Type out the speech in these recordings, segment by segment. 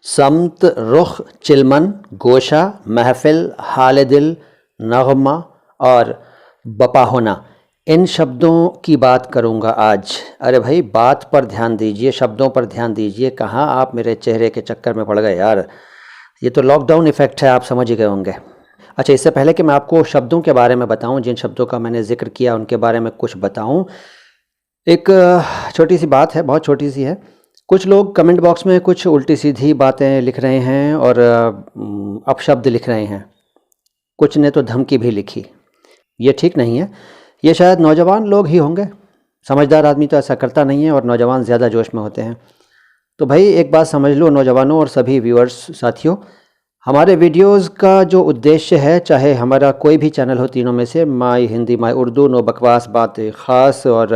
समत, रुख, चिलमन, गोशा, महफिल, हाल दिल, नगमा और बपा होना, इन शब्दों की बात करूंगा आज। अरे भाई बात पर ध्यान दीजिए, शब्दों पर ध्यान दीजिए। कहाँ आप मेरे चेहरे के चक्कर में पड़ गए यार। ये तो लॉकडाउन इफ़ेक्ट है, आप समझ ही गए होंगे। अच्छा, इससे पहले कि मैं आपको शब्दों के बारे में बताऊं, जिन शब्दों का मैंने जिक्र किया उनके बारे में कुछ बताऊं, एक छोटी सी बात है, बहुत छोटी सी है। कुछ लोग कमेंट बॉक्स में कुछ उल्टी सीधी बातें लिख रहे हैं और अपशब्द लिख रहे हैं। कुछ ने तो धमकी भी लिखी। ये ठीक नहीं है। ये शायद नौजवान लोग ही होंगे, समझदार आदमी तो ऐसा करता नहीं है और नौजवान ज़्यादा जोश में होते हैं। तो भाई एक बात समझ लो नौजवानों और सभी व्यूअर्स साथियों, हमारे वीडियोस का जो उद्देश्य है, चाहे हमारा कोई भी चैनल हो तीनों में से, माई हिंदी, माई उर्दू, नो बकवास बातें ख़ास और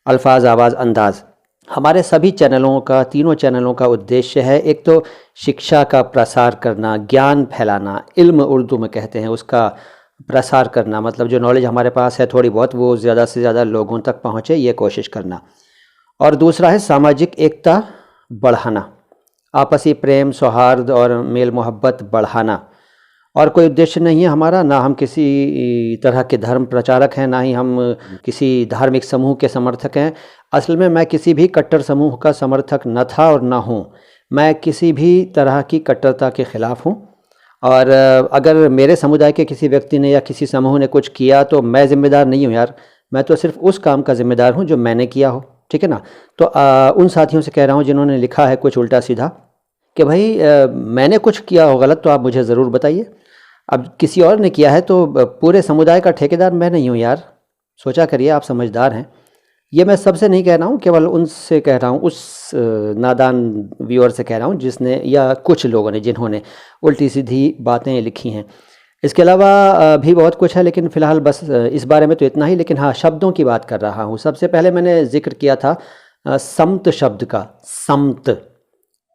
अल्फाज आवाज़ अंदाज़, हमारे सभी चैनलों का, तीनों चैनलों का उद्देश्य है एक तो शिक्षा का प्रसार करना, ज्ञान फैलाना, इल्म उर्दू में कहते हैं, उसका प्रसार करना, मतलब जो नॉलेज हमारे पास है थोड़ी बहुत वो ज़्यादा से ज़्यादा लोगों तक पहुँचे, ये कोशिश करना। और दूसरा है सामाजिक एकता बढ़ाना, आपसी प्रेम, सौहार्द और मेल मोहब्बत बढ़ाना। और कोई उद्देश्य नहीं है हमारा, ना हम किसी तरह के धर्म प्रचारक हैं, ना ही हम किसी धार्मिक समूह के समर्थक हैं। असल में मैं किसी भी कट्टर समूह का समर्थक न था और ना हूँ। मैं किसी भी तरह की कट्टरता के ख़िलाफ़ हूँ और अगर मेरे समुदाय के किसी व्यक्ति ने या किसी समूह ने कुछ किया तो मैं ज़िम्मेदार नहीं हूँ यार। मैं तो सिर्फ उस काम का ज़िम्मेदार हूँ जो मैंने किया हो, ठीक है ना। तो उन साथियों से कह रहा हूँ जिन्होंने लिखा है कुछ उल्टा सीधा कि भाई मैंने कुछ किया हो गलत तो आप मुझे ज़रूर बताइए। अब किसी और ने किया है तो पूरे समुदाय का ठेकेदार मैं नहीं हूँ यार, सोचा करिए, आप समझदार हैं। ये मैं सबसे नहीं कह रहा हूँ, केवल उनसे कह रहा हूँ, उस नादान व्यूअर से कह रहा हूँ जिसने या कुछ लोगों ने जिन्होंने उल्टी सीधी बातें लिखी हैं। इसके अलावा भी बहुत कुछ है, लेकिन फ़िलहाल बस इस बारे में तो इतना ही। लेकिन हाँ, शब्दों की बात कर रहा हूँ। सबसे पहले मैंने जिक्र किया था समत शब्द का। समत,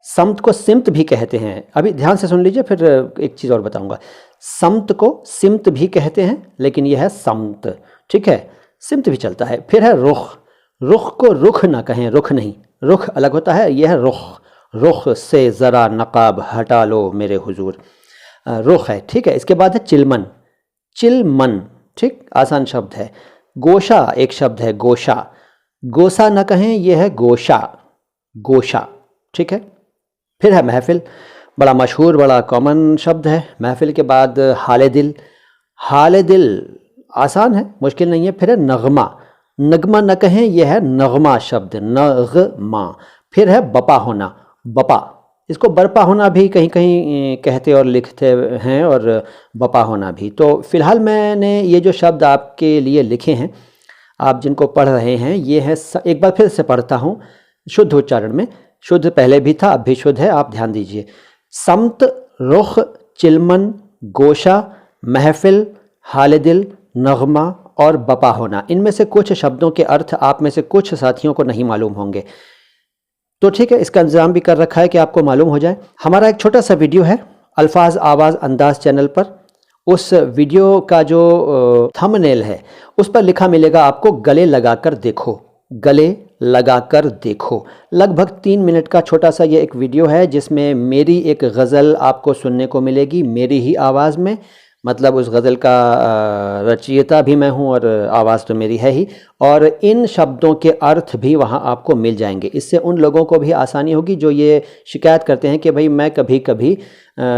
समत को सिमत भी कहते हैं। अभी ध्यान से सुन लीजिए, फिर एक चीज़ और बताऊंगा। समत को सिमत भी कहते हैं, लेकिन यह है समत, ठीक है। सिमत भी चलता है। फिर है रुख। रुख को रुख ना कहें, रुख नहीं, रुख अलग होता है, यह है रुख। रुख से ज़रा नकाब हटा लो मेरे हुजूर, रुख है, ठीक है। इसके बाद है चिलमन। चिलमन, ठीक, आसान शब्द है। गोशा एक शब्द है, गोशा। गोसा ना कहें, यह है गोशा, गोशा, ठीक है। फिर है महफिल, बड़ा मशहूर, बड़ा कॉमन शब्द है। महफिल के बाद हाल दिल। हाल दिल आसान है, मुश्किल नहीं है। फिर है नगमा। नगमा न कहें, यह है नगमा शब्द, नगमा। फिर है बपा होना। बपा, इसको बरपा होना भी कहीं कहीं कहते और लिखते हैं, और बपा होना भी। तो फिलहाल मैंने ये जो शब्द आपके लिए लिखे हैं, आप जिनको पढ़ रहे हैं, ये है, एक बार फिर से पढ़ता हूँ शुद्ध उच्चारण में। शुद्ध पहले भी था, अब भी शुद्ध है, आप ध्यान दीजिए। समत, रुख, चिलमन, गोशा, महफिल, हाल दिल, नगमा और बपा होना। इनमें से कुछ शब्दों के अर्थ आप में से कुछ साथियों को नहीं मालूम होंगे, तो ठीक है, इसका इंतजाम भी कर रखा है कि आपको मालूम हो जाए। हमारा एक छोटा सा वीडियो है अल्फाज आवाज़ अंदाज चैनल पर। उस वीडियो का जो थंबनेल है उस पर लिखा मिलेगा आपको, गले लगाकर देखो, गले लगाकर देखो। लगभग 3 मिनट का छोटा सा ये एक वीडियो है, जिसमें मेरी एक गज़ल आपको सुनने को मिलेगी, मेरी ही आवाज़ में। मतलब उस गज़ल का रचयिता भी मैं हूँ और आवाज़ तो मेरी है ही, और इन शब्दों के अर्थ भी वहाँ आपको मिल जाएंगे। इससे उन लोगों को भी आसानी होगी जो ये शिकायत करते हैं कि भाई मैं कभी कभी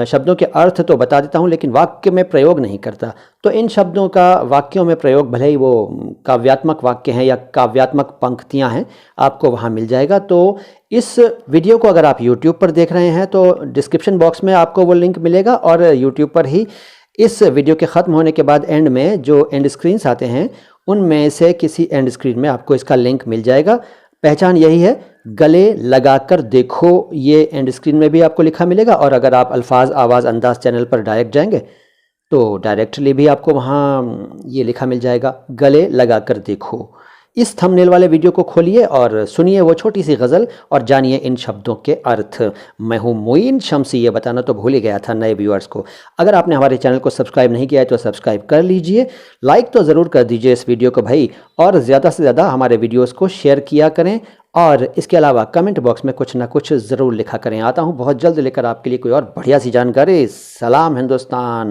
शब्दों के अर्थ तो बता देता हूँ लेकिन वाक्य में प्रयोग नहीं करता। तो इन शब्दों का वाक्यों में प्रयोग, भले ही वो काव्यात्मक वाक्य हैं या काव्यात्मक पंक्तियाँ हैं, आपको वहाँ मिल जाएगा। तो इस वीडियो को अगर आप यूट्यूब पर देख रहे हैं तो डिस्क्रिप्शन बॉक्स में आपको वो लिंक मिलेगा, और यूट्यूब पर ही इस वीडियो के ख़त्म होने के बाद एंड में जो एंड स्क्रीन्स आते हैं उनमें से किसी एंड स्क्रीन में आपको इसका लिंक मिल जाएगा। पहचान यही है, गले लगाकर देखो, ये एंड स्क्रीन में भी आपको लिखा मिलेगा। और अगर आप अल्फाज आवाज़ अंदाज चैनल पर डायरेक्ट जाएंगे तो डायरेक्टली भी आपको वहाँ ये लिखा मिल जाएगा, गले लगाकर देखो। इस थंबनेल वाले वीडियो को खोलिए और सुनिए वो छोटी सी गज़ल और जानिए इन शब्दों के अर्थ। मैं हूँ मोइन शम्सी, ये बताना तो भूल ही गया था नए व्यूअर्स को। अगर आपने हमारे चैनल को सब्सक्राइब नहीं किया है तो सब्सक्राइब कर लीजिए, लाइक तो ज़रूर कर दीजिए इस वीडियो को भाई, और ज़्यादा से ज़्यादा हमारे वीडियोस को शेयर किया करें और इसके अलावा कमेंट बॉक्स में कुछ ना कुछ ज़रूर लिखा करें। आता हूँ बहुत जल्द लेकर आपके लिए कोई और बढ़िया सी जानकारी। सलाम हिंदुस्तान।